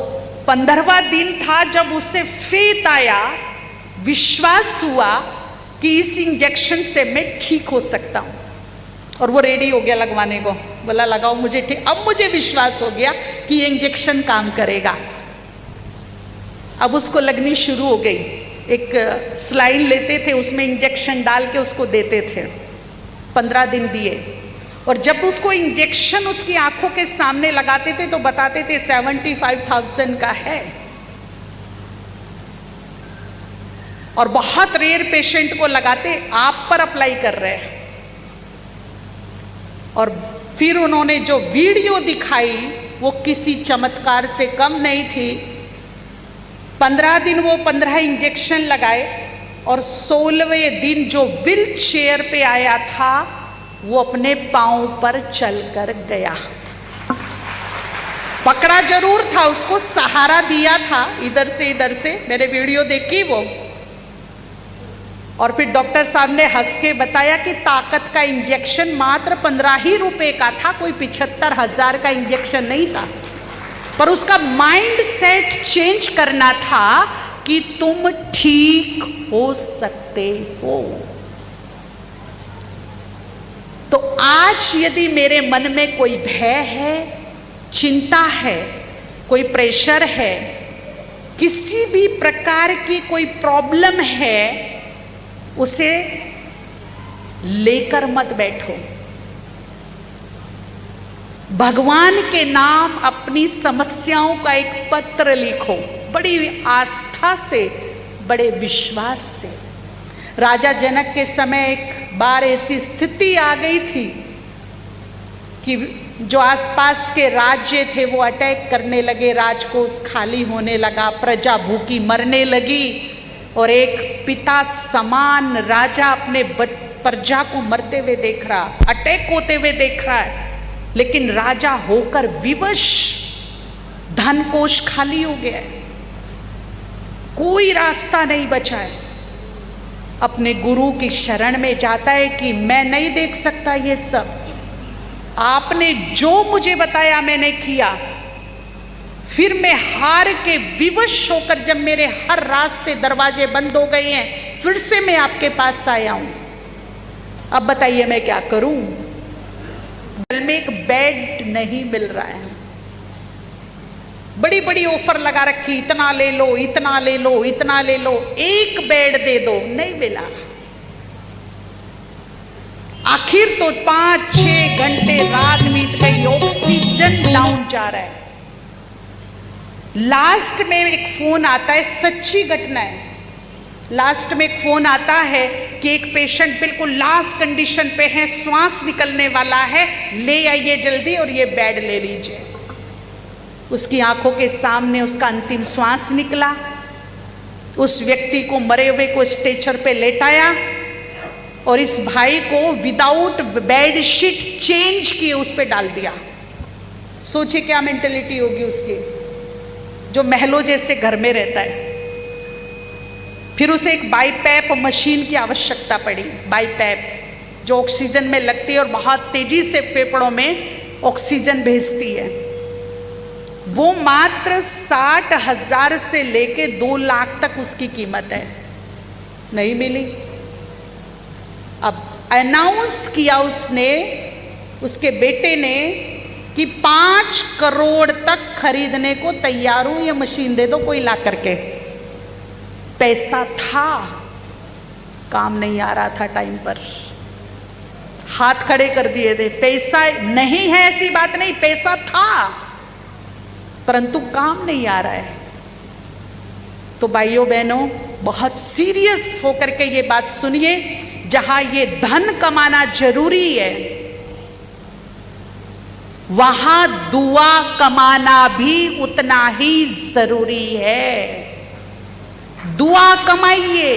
15वां दिन था जब उससे फेथ आया, विश्वास हुआ कि इस इंजेक्शन से मैं ठीक हो सकता हूं, और वो रेडी हो गया लगवाने को। बोला लगाओ मुझे ठीक। अब मुझे विश्वास हो गया कि ये इंजेक्शन काम करेगा। अब उसको लगनी शुरू हो गई, एक स्लाइन लेते थे, उसमें इंजेक्शन डाल के उसको देते थे। 15 दिन दिए, और जब उसको इंजेक्शन उसकी आंखों के सामने लगाते थे तो बताते थे 75,000 का है। और बहुत रेयर पेशेंट को लगाते, आप पर अप्लाई कर रहे हैं। और फिर उन्होंने जो वीडियो दिखाई वो किसी चमत्कार से कम नहीं थी। 15 दिन वो 15 इंजेक्शन लगाए, और 16वें दिन जो व्हील चेयर पे आया था वो अपने पांव पर चलकर गया। पकड़ा जरूर था, उसको सहारा दिया था इधर से, मैंने वीडियो देखी वो। और फिर डॉक्टर साहब ने हंस के बताया कि ताकत का इंजेक्शन मात्र 15 ही रुपए का था, कोई 75,000 का इंजेक्शन नहीं था। पर उसका माइंड सेट चेंज करना था कि तुम ठीक हो सकते हो। तो आज यदि मेरे मन में कोई भय है, चिंता है, कोई प्रेशर है, किसी भी प्रकार की कोई प्रॉब्लम है, उसे लेकर मत बैठो। भगवान के नाम अपनी समस्याओं का एक पत्र लिखो, बड़ी आस्था से, बड़े विश्वास से। राजा जनक के समय एक बार ऐसी स्थिति आ गई थी कि जो आसपास के राज्य थे वो अटैक करने लगे, राजकोष खाली होने लगा, प्रजा भूखी मरने लगी, और एक पिता समान राजा अपने प्रजा को मरते हुए देख रहा, अटैक होते हुए देख रहा है, लेकिन राजा होकर विवश, धन कोष खाली हो गया है, कोई रास्ता नहीं बचा है। अपने गुरु की शरण में जाता है कि मैं नहीं देख सकता ये सब, आपने जो मुझे बताया मैंने किया। फिर मैं हार के विवश होकर, जब मेरे हर रास्ते दरवाजे बंद हो गए हैं, फिर से मैं आपके पास आया हूं। अब बताइए मैं क्या करूं? दिल में एक बेड नहीं मिल रहा है, बड़ी बड़ी ऑफर लगा रखी, इतना ले लो, इतना ले लो, इतना ले लो, एक बेड दे दो, नहीं मिला। आखिर तो 5-6 घंटे रात बीत गई, ऑक्सीजन डाउन जा रहा है। लास्ट में एक फोन आता है, सच्ची घटना है, लास्ट में एक फोन आता है कि एक पेशेंट बिल्कुल लास्ट कंडीशन पे है, श्वास निकलने वाला है, ले आइए जल्दी और ये बेड ले लीजिए। उसकी आंखों के सामने उसका अंतिम श्वास निकला, उस व्यक्ति को, मरे हुए को स्ट्रेचर पे लेटाया और इस भाई को विदाउट बेड शीट चेंज किए उस पे डाल दिया। सोचिए क्या मेंटेलिटी होगी उसकी, जो महलों जैसे घर में रहता है। फिर उसे एक बाईपैप मशीन की आवश्यकता पड़ी, बाईपैप जो ऑक्सीजन में लगती है और बहुत तेजी से फेफड़ों में ऑक्सीजन भेजती है। वो मात्र 60,000 से लेके 2 लाख तक उसकी कीमत है, नहीं मिली। अब अनाउंस किया उसने, उसके बेटे ने, कि 5 करोड़ तक खरीदने को तैयार हूं, ये मशीन दे दो कोई ला करके। पैसा था, काम नहीं आ रहा था टाइम पर, हाथ खड़े कर दिए थे। पैसा नहीं है ऐसी बात नहीं, पैसा था परंतु काम नहीं आ रहा है। तो भाइयों बहनों, बहुत सीरियस होकर के ये बात सुनिए, जहां ये धन कमाना जरूरी है वहां दुआ कमाना भी उतना ही जरूरी है। दुआ कमाइए,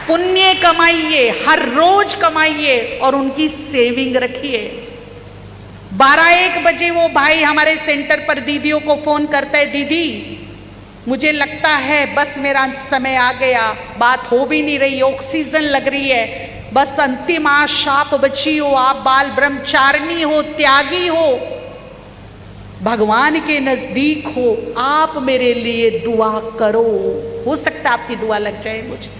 पुण्य कमाइए, हर रोज कमाइए और उनकी सेविंग रखिए। 12-1 बजे वो भाई हमारे सेंटर पर दीदियों को फोन करता है, दीदी मुझे लगता है बस मेरा समय आ गया, बात हो भी नहीं रही, ऑक्सीजन लग रही है, बस अंतिम आश आप बची हो, आप बाल ब्रह्मचारिणी हो, त्यागी हो, भगवान के नजदीक हो, आप मेरे लिए दुआ करो, हो सकता है आपकी दुआ लग जाए मुझे।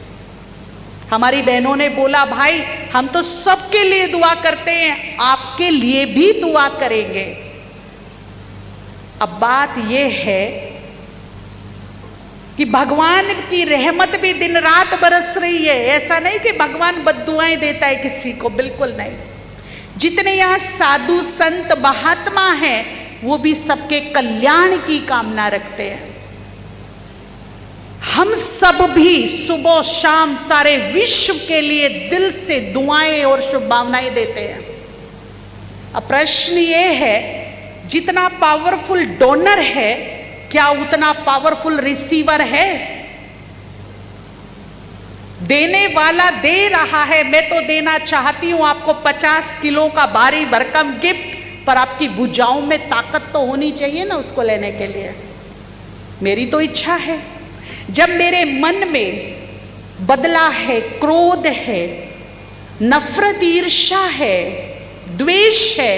हमारी बहनों ने बोला, भाई हम तो सबके लिए दुआ करते हैं, आपके लिए भी दुआ करेंगे। अब बात यह है कि भगवान की रहमत भी दिन रात बरस रही है। ऐसा नहीं कि भगवान बद्दुआएं देता है किसी को, बिल्कुल नहीं। जितने यहाँ साधु संत महात्मा हैं वो भी सबके कल्याण की कामना रखते हैं। हम सब भी सुबह शाम सारे विश्व के लिए दिल से दुआएं और शुभकामनाएं देते हैं। अब प्रश्न ये है, जितना पावरफुल डोनर है क्या उतना पावरफुल रिसीवर है? देने वाला दे रहा है, मैं तो देना चाहती हूं आपको 50 किलो का भारी भरकम गिफ्ट, पर आपकी भुजाओं में ताकत तो होनी चाहिए ना उसको लेने के लिए। मेरी तो इच्छा है, जब मेरे मन में बदला है, क्रोध है, नफरत ईर्ष्या है, द्वेष है,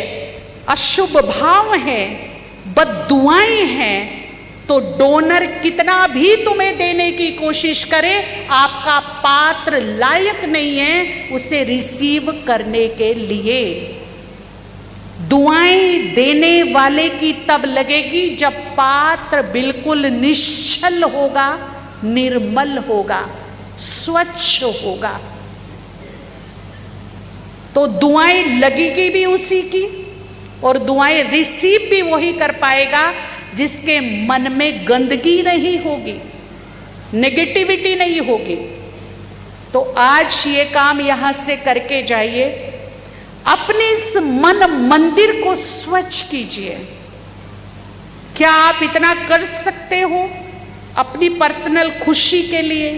अशुभ भाव है, बद्दुआएं हैं, तो डोनर कितना भी तुम्हें देने की कोशिश करे, आपका पात्र लायक नहीं है उसे रिसीव करने के लिए। दुआएं देने वाले की तब लगेगी जब पात्र बिल्कुल निश्चल होगा, निर्मल होगा, स्वच्छ होगा, तो दुआएं लगेगी भी उसी की और दुआएं रिसीव भी वही कर पाएगा जिसके मन में गंदगी नहीं होगी, नेगेटिविटी नहीं होगी। तो आज ये काम यहां से करके जाइए, अपने इस मन मंदिर को स्वच्छ कीजिए। क्या आप इतना कर सकते हो अपनी पर्सनल खुशी के लिए,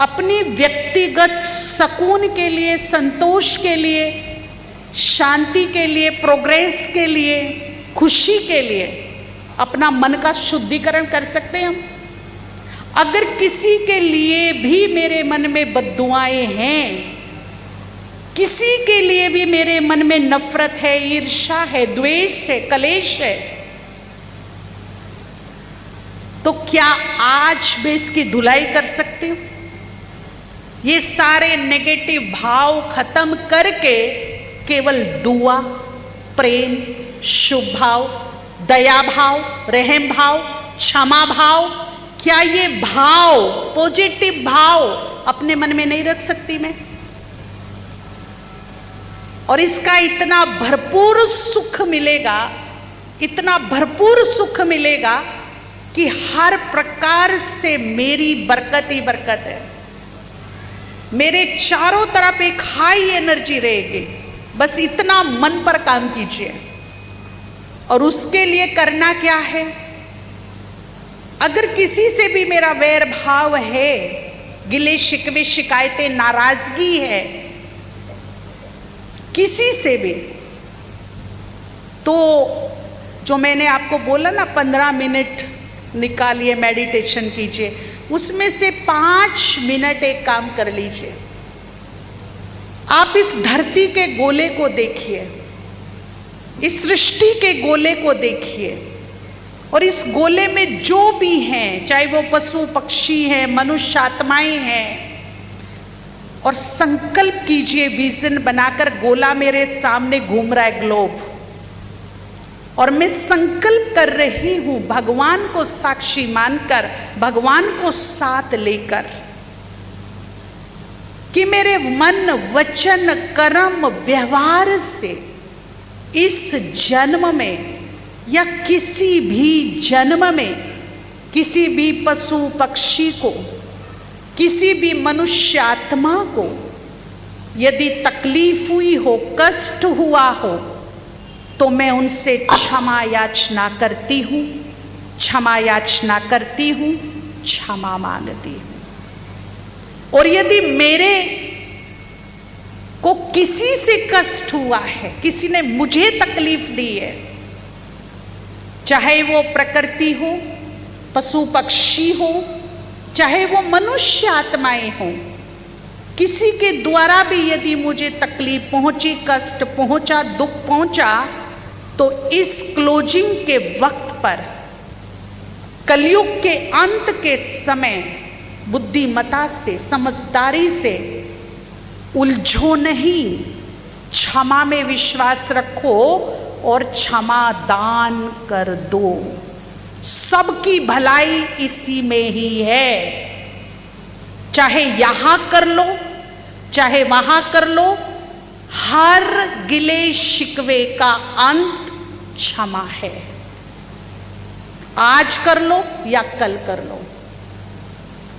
अपनी व्यक्तिगत सुकून के लिए, संतोष के लिए, शांति के लिए, प्रोग्रेस के लिए, खुशी के लिए अपना मन का शुद्धिकरण कर सकते हैं हम? अगर किसी के लिए भी मेरे मन में बद्दुआएं हैं, किसी के लिए भी मेरे मन में नफरत है, ईर्ष्या है, द्वेष है, कलेश है, तो क्या आज मैं इसकी धुलाई कर सकती हूं? ये सारे नेगेटिव भाव खत्म करके केवल दुआ, प्रेम, शुभ भाव, दया भाव, रहम भाव, क्षमा भाव, क्या ये भाव, पॉजिटिव भाव अपने मन में नहीं रख सकती मैं? और इसका इतना भरपूर सुख मिलेगा इतना भरपूर सुख मिलेगा कि हर प्रकार से मेरी बरकत ही बरकत है। मेरे चारों तरफ एक हाई एनर्जी रहेगी। बस इतना मन पर काम कीजिए। और उसके लिए करना क्या है? अगर किसी से भी मेरा वैर भाव है, गिले शिकवे शिकायतें नाराजगी है किसी से भी, तो जो मैंने आपको बोला ना 15 मिनट निकालिए, मेडिटेशन कीजिए, उसमें से 5 मिनट एक काम कर लीजिए। आप इस धरती के गोले को देखिए, इस सृष्टि के गोले को देखिए, और इस गोले में जो भी हैं, चाहे वो पशु पक्षी हैं, मनुष्य आत्माएं हैं, और संकल्प कीजिए विजन बनाकर, गोला मेरे सामने घूम रहा है, ग्लोब, और मैं संकल्प कर रही हूं भगवान को साक्षी मानकर, भगवान को साथ लेकर, कि मेरे मन वचन कर्म व्यवहार से इस जन्म में या किसी भी जन्म में किसी भी पशु पक्षी को, किसी भी मनुष्य आत्मा को यदि तकलीफ हुई हो, कष्ट हुआ हो, तो मैं उनसे क्षमा याचना करती हूँ, क्षमा याचना करती हूँ, क्षमा मांगती हूँ। और यदि मेरे को किसी से कष्ट हुआ है, किसी ने मुझे तकलीफ दी है, चाहे वो प्रकृति हो, पशु पक्षी हो, चाहे वो मनुष्य आत्माएं हो, किसी के द्वारा भी यदि मुझे तकलीफ पहुंची, कष्ट पहुंचा, दुख पहुंचा, तो इस क्लोजिंग के वक्त पर, कलयुग के अंत के समय, बुद्धिमता से, समझदारी से उलझो नहीं, क्षमा में विश्वास रखो और क्षमा दान कर दो। सबकी भलाई इसी में ही है। चाहे यहां कर लो, चाहे वहां कर लो, हर गिले शिकवे का अंत क्षमा है। आज कर लो या कल कर लो।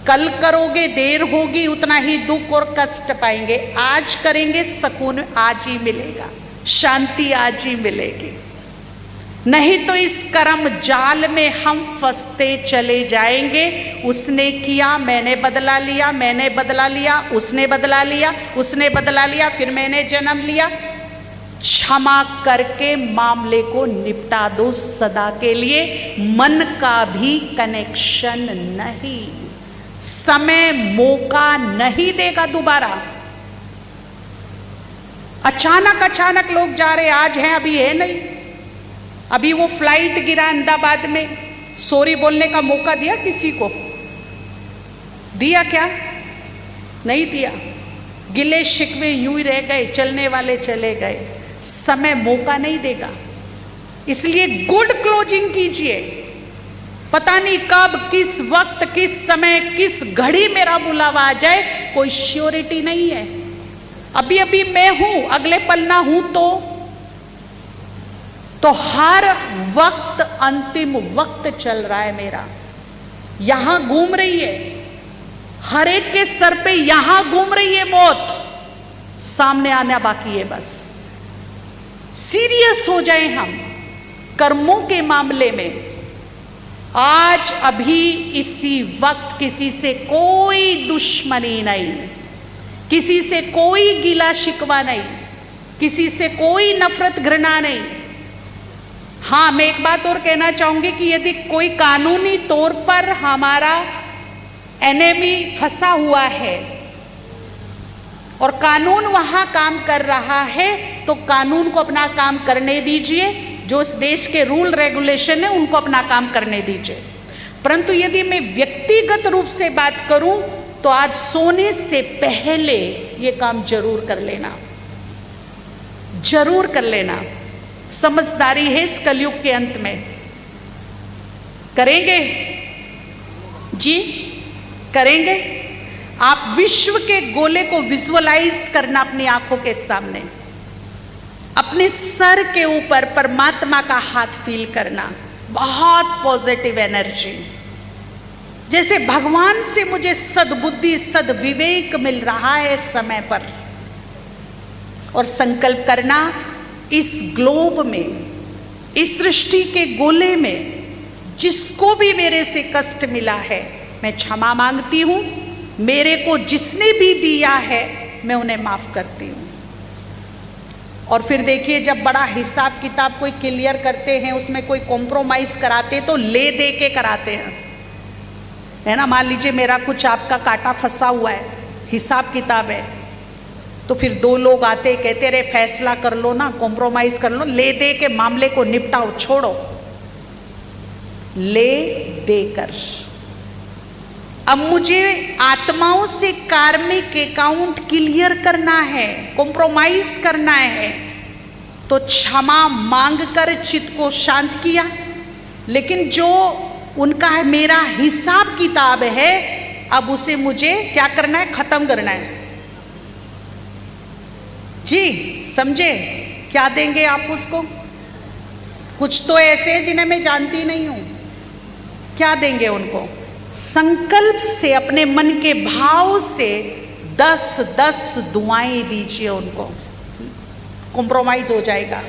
कल करोगे देर होगी, उतना ही दुख और कष्ट पाएंगे। आज करेंगे सुकून आज ही मिलेगा, शांति आज ही मिलेगी। नहीं तो इस कर्म जाल में हम फंसते चले जाएंगे। उसने किया, मैंने बदला लिया, मैंने बदला लिया, उसने बदला लिया, उसने बदला लिया, फिर मैंने जन्म लिया। क्षमा करके मामले को निपटा दो सदा के लिए। मन का भी कनेक्शन नहीं, समय मौका नहीं देगा दोबारा। अचानक लोग जा रहे, आज हैं अभी है नहीं। अभी वो फ्लाइट गिरा अहमदाबाद में, सॉरी बोलने का मौका दिया किसी को? दिया क्या? नहीं दिया। गिले शिकवे यूं ही रह गए, चलने वाले चले गए। समय मौका नहीं देगा। इसलिए गुड क्लोजिंग कीजिए। पता नहीं कब, किस वक्त, किस समय, किस घड़ी मेरा बुलावा आ जाए, कोई श्योरिटी नहीं है। अभी अभी मैं हूं, अगले पल ना हूं तो हर वक्त अंतिम वक्त चल रहा है मेरा। यहां घूम रही है, हर एक के सर पे यहां घूम रही है मौत, सामने आना बाकी है। बस सीरियस हो जाए हम कर्मों के मामले में। आज अभी इसी वक्त किसी से कोई दुश्मनी नहीं, किसी से कोई गिला शिकवा नहीं, किसी से कोई नफरत घृणा नहीं। हाँ, मैं एक बात और कहना चाहूंगी कि यदि कोई कानूनी तौर पर हमारा एनिमी फंसा हुआ है और कानून वहां काम कर रहा है, तो कानून को अपना काम करने दीजिए। जो इस देश के रूल रेगुलेशन है उनको अपना काम करने दीजिए। परंतु यदि मैं व्यक्तिगत रूप से बात करूं, तो आज सोने से पहले ये काम जरूर कर लेना, जरूर कर लेना। समझदारी है इस कलयुग के अंत में। करेंगे जी, करेंगे। आप विश्व के गोले को विजुअलाइज करना अपनी आंखों के सामने। अपने सर के ऊपर परमात्मा का हाथ फील करना, बहुत पॉजिटिव एनर्जी, जैसे भगवान से मुझे सद्बुद्धि सद्विवेक मिल रहा है समय पर। और संकल्प करना, इस ग्लोब में, इस सृष्टि के गोले में जिसको भी मेरे से कष्ट मिला है मैं क्षमा मांगती हूं, मेरे को जिसने भी दिया है मैं उन्हें माफ करती हूं। और फिर देखिए, जब बड़ा हिसाब किताब कोई क्लियर करते हैं, उसमें कोई कॉम्प्रोमाइज कराते तो ले दे के कराते हैं, है ना। मान लीजिए मेरा कुछ आपका काटा फंसा हुआ है, हिसाब किताब है, तो फिर दो लोग आते कहते रे फैसला कर लो ना, कॉम्प्रोमाइज कर लो, ले दे के मामले को निपटाओ, छोड़ो, ले देकर। अब मुझे आत्माओं से कार्मिक अकाउंट क्लियर करना है, कॉम्प्रोमाइज करना है, तो क्षमा मांगकर चित्त को शांत किया। लेकिन जो उनका है, मेरा हिसाब किताब है, अब उसे मुझे क्या करना है, खत्म करना है। जी समझे, क्या देंगे आप उसको? कुछ तो ऐसे हैं जिन्हें मैं जानती नहीं हूं, क्या देंगे उनको? संकल्प से, अपने मन के भाव से 10-10 दुआएं दीजिए उनको, कॉम्प्रोमाइज हो जाएगा।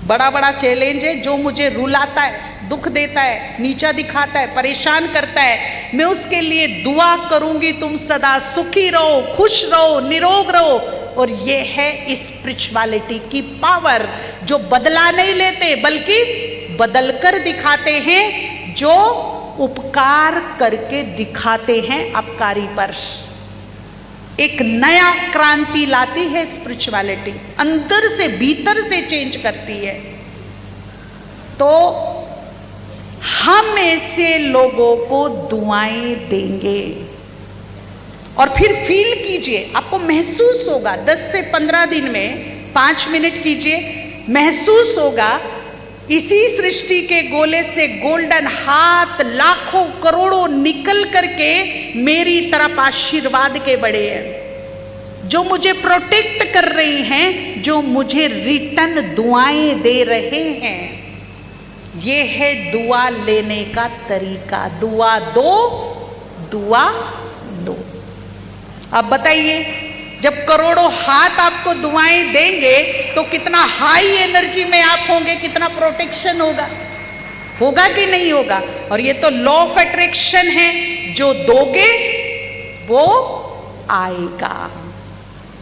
बड़ा बड़ा चैलेंज है, जो मुझे रुलाता है, दुख देता है, नीचा दिखाता है, परेशान करता है, मैं उसके लिए दुआ करूंगी, तुम सदा सुखी रहो, खुश रहो, निरोग रहो। और ये है स्पिरिचुअलिटी की पावर, जो बदला नहीं लेते बल्कि बदलकर दिखाते हैं, जो उपकार करके दिखाते हैं अपकारी पर। एक नया क्रांति लाती है स्पिरिचुअलिटी, अंदर से भीतर से चेंज करती है। तो हम ऐसे लोगों को दुआएं देंगे। और फिर फील कीजिए, आपको महसूस होगा, 10 से 15 दिन में 5 मिनट कीजिए, महसूस होगा इसी सृष्टि के गोले से गोल्डन हाथ लाखों करोड़ों निकल करके मेरी तरफ आशीर्वाद के बड़े हैं, जो मुझे प्रोटेक्ट कर रही हैं, जो मुझे रिटर्न दुआएं दे रहे हैं। ये है दुआ लेने का तरीका, दुआ दो, दुआ लो। अब बताइए, जब करोड़ों हाथ आपको दुआएं देंगे तो कितना हाई एनर्जी में आप होंगे, कितना प्रोटेक्शन होगा, होगा कि नहीं होगा? और ये तो लॉ ऑफ अट्रैक्शन है, जो दोगे वो आएगा,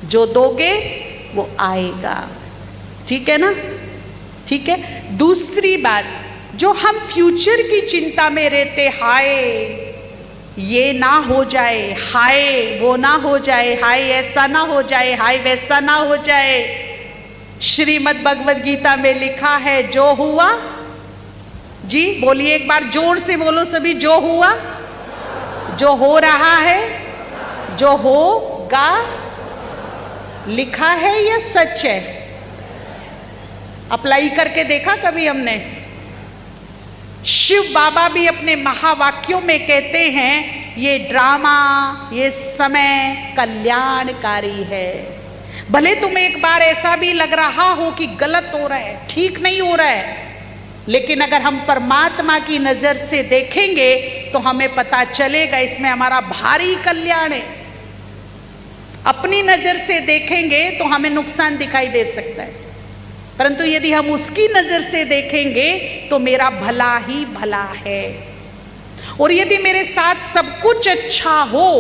जो दोगे वो आएगा। ठीक है ना? ठीक है। दूसरी बात, जो हम फ्यूचर की चिंता में रहते, हाय ये ना हो जाए, हाय वो ना हो जाए, हाय ऐसा ना हो जाए, हाय वैसा ना हो जाए। श्रीमद् भगवद गीता में लिखा है, जो हुआ, जी बोलिए एक बार जोर से बोलो सभी, जो हुआ, जो हो रहा है, जो होगा, लिखा है या सच है? अप्लाई करके देखा कभी हमने? शिव बाबा भी अपने महावाक्यों में कहते हैं, ये ड्रामा, ये समय कल्याणकारी है। भले तुम्हें एक बार ऐसा भी लग रहा हो कि गलत हो रहा है, ठीक नहीं हो रहा है, लेकिन अगर हम परमात्मा की नजर से देखेंगे तो हमें पता चलेगा इसमें हमारा भारी कल्याण है। अपनी नजर से देखेंगे तो हमें नुकसान दिखाई दे सकता है, परंतु यदि हम उसकी नजर से देखेंगे तो मेरा भला ही भला है। और यदि मेरे साथ सब कुछ अच्छा हो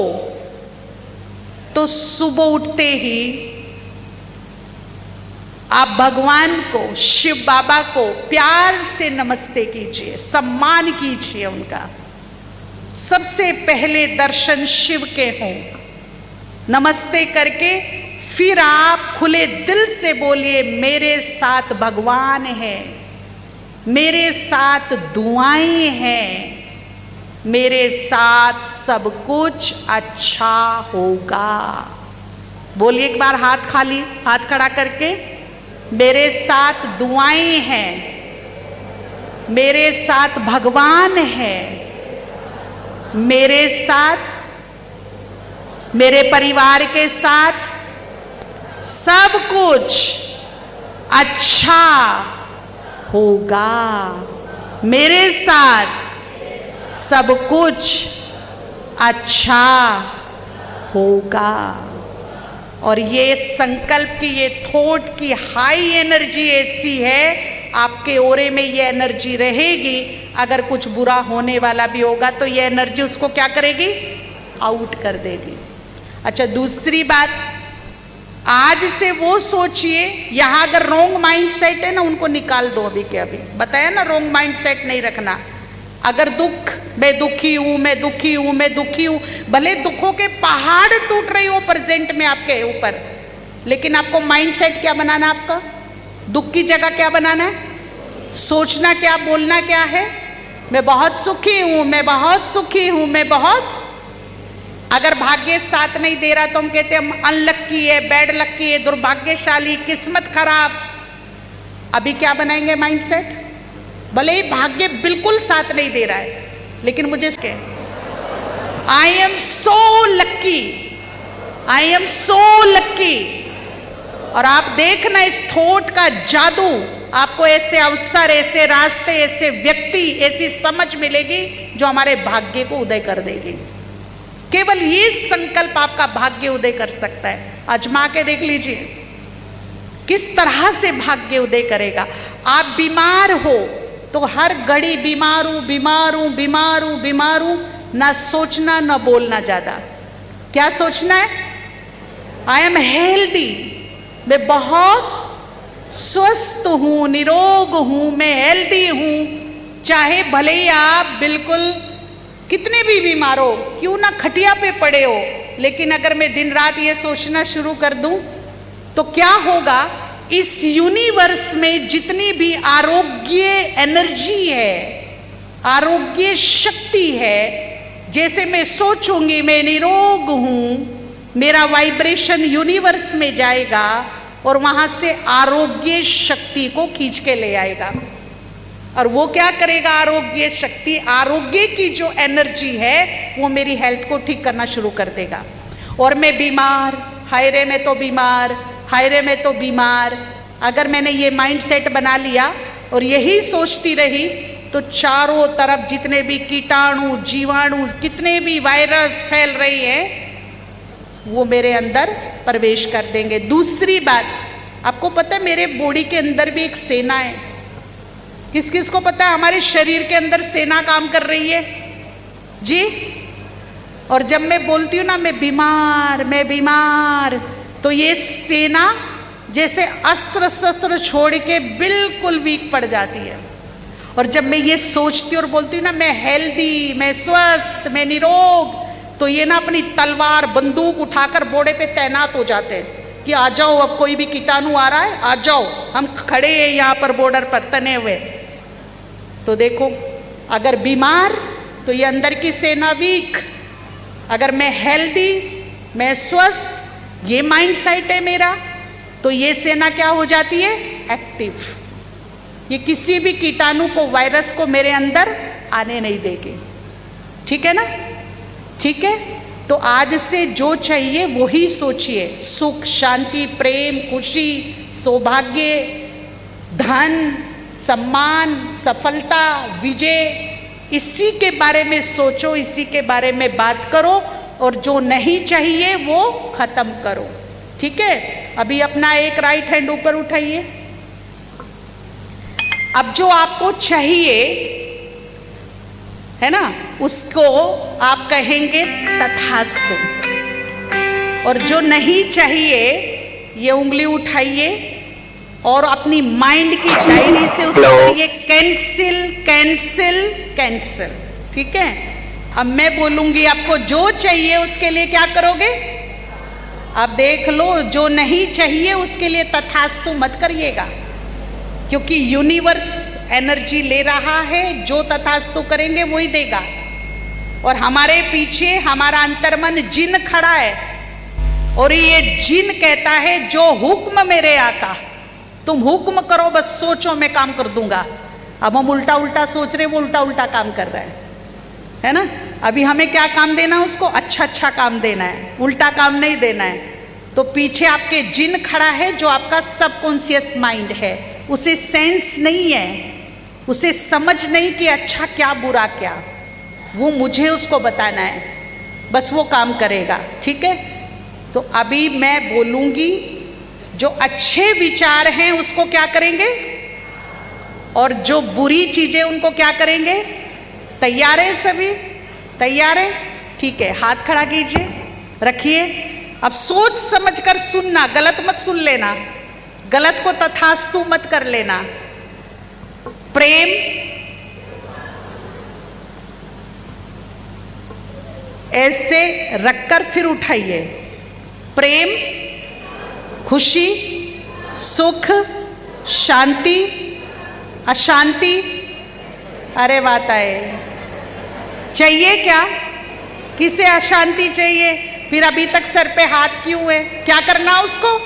तो सुबह उठते ही आप भगवान को, शिव बाबा को प्यार से नमस्ते कीजिए, सम्मान कीजिए उनका। सबसे पहले दर्शन शिव के हों, नमस्ते करके फिर आप खुले दिल से बोलिए, मेरे साथ भगवान है, मेरे साथ दुआएं हैं, मेरे साथ सब कुछ अच्छा होगा। बोलिए एक बार हाथ खाली, हाथ खड़ा करके, मेरे साथ दुआएं हैं, मेरे साथ भगवान है, मेरे साथ, मेरे परिवार के साथ सब कुछ अच्छा होगा। मेरे साथ सब कुछ अच्छा होगा। और ये संकल्प की, ये थॉट की हाई एनर्जी ऐसी है, आपके ओरे में ये एनर्जी रहेगी। अगर कुछ बुरा होने वाला भी होगा तो ये एनर्जी उसको क्या करेगी? आउट कर देगी। अच्छा, दूसरी बात, आज से वो सोचिए, यहां अगर रोंग माइंड सेट है ना, उनको निकाल दो अभी के अभी। बताया ना, रोंग माइंड सेट नहीं रखना। अगर दुख, मैं दुखी हूं, मैं दुखी हूं, मैं दुखी हूं, भले दुखों के पहाड़ टूट रही हो प्रेजेंट में आपके ऊपर, लेकिन आपको माइंड सेट क्या बनाना? आपका दुख की जगह क्या बनाना है? सोचना क्या, बोलना क्या है? मैं बहुत सुखी हूं, मैं बहुत सुखी हूं, मैं बहुत। अगर भाग्य साथ नहीं दे रहा तो हम कहते हैं हम अनलक्की है, बैड लक्की है, दुर्भाग्यशाली, किस्मत खराब। अभी क्या बनाएंगे माइंड सेट? भले ही भाग्य बिल्कुल साथ नहीं दे रहा है, लेकिन मुझे I am so lucky, I am so लक्की। और आप देखना इस थॉट का जादू, आपको ऐसे अवसर, ऐसे रास्ते, ऐसे व्यक्ति, ऐसी समझ मिलेगी जो हमारे भाग्य को उदय कर देगी। केवल ये संकल्प आपका भाग्य उदय कर सकता है। आजमा के देख लीजिए किस तरह से भाग्य उदय करेगा। आप बीमार हो तो हर घड़ी बीमार हूं, बीमार हूं, बीमार हूं, बीमार हूं, ना सोचना ना बोलना। ज्यादा क्या सोचना है? आई एम हेल्दी, मैं बहुत स्वस्थ हूं, निरोग हूं, मैं हेल्दी हूं। चाहे भले ही आप बिल्कुल कितने भी बीमार हो, क्यों ना खटिया पे पड़े हो, लेकिन अगर मैं दिन रात ये सोचना शुरू कर दूं तो क्या होगा? इस यूनिवर्स में जितनी भी आरोग्य एनर्जी है, आरोग्य शक्ति है, जैसे मैं सोचूंगी मैं निरोग हूं, मेरा वाइब्रेशन यूनिवर्स में जाएगा और वहां से आरोग्य शक्ति को खींच के ले आएगा। और वो क्या करेगा? आरोग्य शक्ति, आरोग्य की जो एनर्जी है वो मेरी हेल्थ को ठीक करना शुरू कर देगा। और मैं बीमार, हाय रे मैं तो बीमार, हाय रे मैं तो बीमार। अगर मैंने ये माइंड सेट बना लिया और यही सोचती रही तो चारों तरफ जितने भी कीटाणु, जीवाणु, कितने भी वायरस फैल रही है वो मेरे अंदर प्रवेश कर देंगे। दूसरी बात, आपको पता है मेरे बॉडी के अंदर भी एक सेना है। किस किस को पता है हमारे शरीर के अंदर सेना काम कर रही है? जी। और जब मैं बोलती हूँ ना मैं बीमार, मैं बीमार, तो ये सेना जैसे अस्त्र शस्त्र छोड़ के बिल्कुल वीक पड़ जाती है। और जब मैं ये सोचती और बोलती हूँ ना मैं हेल्दी, मैं स्वस्थ, मैं निरोग, तो ये ना अपनी तलवार बंदूक उठाकर बॉर्डर पे तैनात हो जाते हैं कि आ जाओ, अब कोई भी कीटाणु आ रहा है आ जाओ, हम खड़े हैं यहाँ पर बॉर्डर पर तने हुए। तो देखो, अगर बीमार तो ये अंदर की सेना वीक, अगर मैं हेल्दी, मैं स्वस्थ, ये माइंड सेट है मेरा, तो ये सेना क्या हो जाती है? एक्टिव। ये किसी भी कीटाणु को, वायरस को मेरे अंदर आने नहीं देगी। ठीक है ना? ठीक है। तो आज से जो चाहिए वही सोचिए। सुख, शांति, प्रेम, खुशी, सौभाग्य, धन, सम्मान, सफलता, विजय, इसी के बारे में सोचो, इसी के बारे में बात करो और जो नहीं चाहिए वो खत्म करो। ठीक है? अभी अपना एक राइट हैंड ऊपर उठाइए। अब जो आपको चाहिए है ना, उसको आप कहेंगे तथास्तु। और जो नहीं चाहिए ये उंगली उठाइए और अपनी माइंड की डायरी से उसको करिए कैंसिल, कैंसिल, कैंसिल। ठीक है? अब मैं बोलूंगी आपको जो चाहिए उसके लिए क्या करोगे? आप देख लो, जो नहीं चाहिए उसके लिए तथास्तु मत करिएगा, क्योंकि यूनिवर्स एनर्जी ले रहा है, जो तथास्तु करेंगे वही देगा। और हमारे पीछे हमारा अंतर्मन जिन खड़ा है और ये जिन कहता है जो हुक्म मेरे आका, तुम हुक्म करो, बस सोचो मैं काम कर दूंगा। अब हम उल्टा उल्टा सोच रहे, वो उल्टा उल्टा काम कर रहा है ना? अभी हमें क्या काम देना है उसको? अच्छा अच्छा काम देना है, उल्टा काम नहीं देना है। तो पीछे आपके जिन खड़ा है जो आपका सबकॉन्शियस माइंड है, उसे सेंस नहीं है, उसे समझ नहीं कि अच्छा क्या बुरा क्या, वो मुझे उसको बताना है, बस वो काम करेगा। ठीक है, तो अभी मैं बोलूंगी, जो अच्छे विचार हैं उसको क्या करेंगे, और जो बुरी चीजें उनको क्या करेंगे। तैयार है सभी? तैयार है? ठीक है, हाथ खड़ा कीजिए, रखिए। अब सोच समझ कर सुनना, गलत मत सुन लेना, गलत को तथास्तु मत कर लेना। प्रेम, ऐसे रखकर फिर उठाइए। प्रेम, खुशी, सुख, शांति, अशांति। अरे बात आए, चाहिए क्या? किसे अशांति चाहिए? फिर अभी तक सर पे हाथ क्यों है? क्या करना उसको?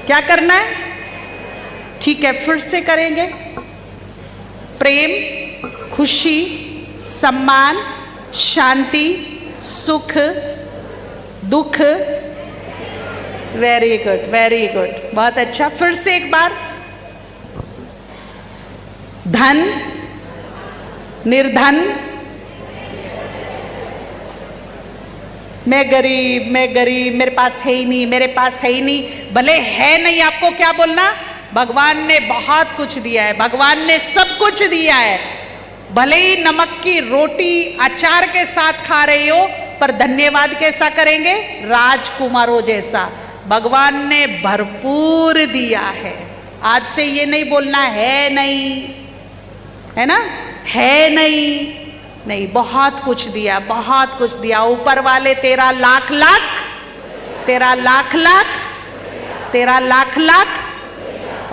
क्या करना है? ठीक है, फिर से करेंगे। प्रेम, खुशी, सम्मान, शांति, सुख, दुख। वेरी गुड, वेरी गुड, बहुत अच्छा। फिर से एक बार। धन, निर्धन, मैं गरीब, मैं गरीब, मेरे पास है ही नहीं, मेरे पास है ही नहीं। भले है नहीं, आपको क्या बोलना? भगवान ने बहुत कुछ दिया है, भगवान ने सब कुछ दिया है। भले ही नमक की रोटी अचार के साथ खा रही हो, पर धन्यवाद कैसा करेंगे? राजकुमारों जैसा। भगवान ने भरपूर दिया है। आज से ये नहीं बोलना है नहीं, है ना, है नहीं, नहीं, बहुत कुछ दिया, बहुत कुछ दिया। ऊपर वाले तेरा लाख लाख, तेरा लाख लाख, तेरा लाख लाख,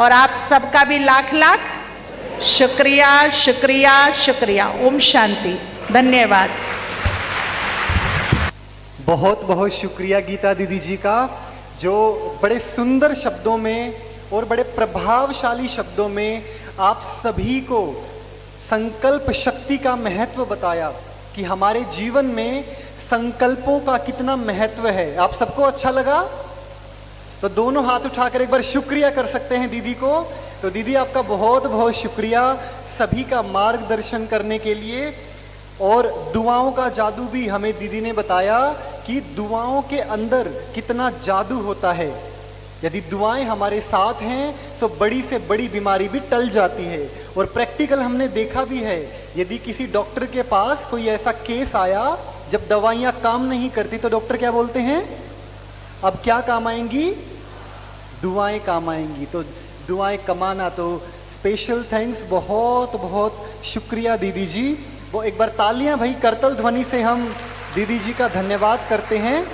और आप सबका भी लाख लाख शुक्रिया, शुक्रिया, शुक्रिया। ओम शांति, धन्यवाद। बहुत बहुत शुक्रिया गीता दीदी जी का, जो बड़े सुंदर शब्दों में और बड़े प्रभावशाली शब्दों में आप सभी को संकल्प शक्ति का महत्व बताया, कि हमारे जीवन में संकल्पों का कितना महत्व है। आप सबको अच्छा लगा? तो दोनों हाथ उठाकर एक बार शुक्रिया कर सकते हैं दीदी को। तो दीदी आपका बहुत बहुत शुक्रिया सभी का मार्गदर्शन करने के लिए। और दुआओं का जादू भी हमें दीदी ने बताया कि दुआओं के अंदर कितना जादू होता है। यदि दुआएं हमारे साथ हैं तो बड़ी से बड़ी बीमारी भी टल जाती है। और प्रैक्टिकल हमने देखा भी है, यदि किसी डॉक्टर के पास कोई ऐसा केस आया जब दवाइयां काम नहीं करती, तो डॉक्टर क्या बोलते हैं? अब क्या काम आएंगी? दुआएं काम आएंगी। तो दुआएं कमाना, तो स्पेशल थैंक्स, बहुत बहुत शुक्रिया दीदी जी। वो एक बार तालियां भाई करतल ध्वनि से हम दीदी जी का धन्यवाद करते हैं।